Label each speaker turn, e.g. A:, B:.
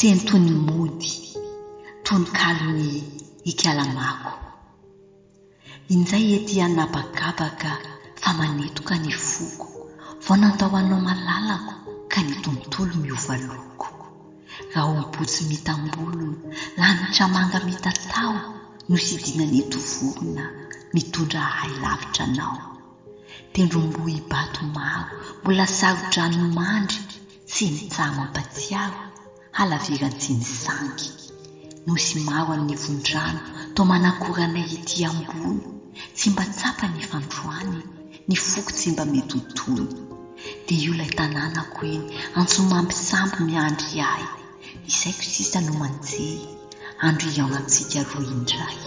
A: seny toy ny mody toy ny kalony ikalamako. Inzay ety anabagabaka fa manetoka ny foko, vao natao anao malalako ka ny tontolo miova loko. Raha ombotsy mitambolo lanitra manga mitatao no sidina ny tovorona mitondra hay lavitra anao. Tendrombo ibato maro mbola sarodrano mandry sy ny tsara mampatsiaro halaviran-tsy ny sangy. Nosy maro amin'ny vondrano toa manakorana ety ambony, tsy mba tsapa ny fandroany, ny foko tsy mba mety ho tony. Dia io ilay tanànako eny antsomamby samby miandry ahy, isaiko sisa no manjery andro iaonantsika roa indray.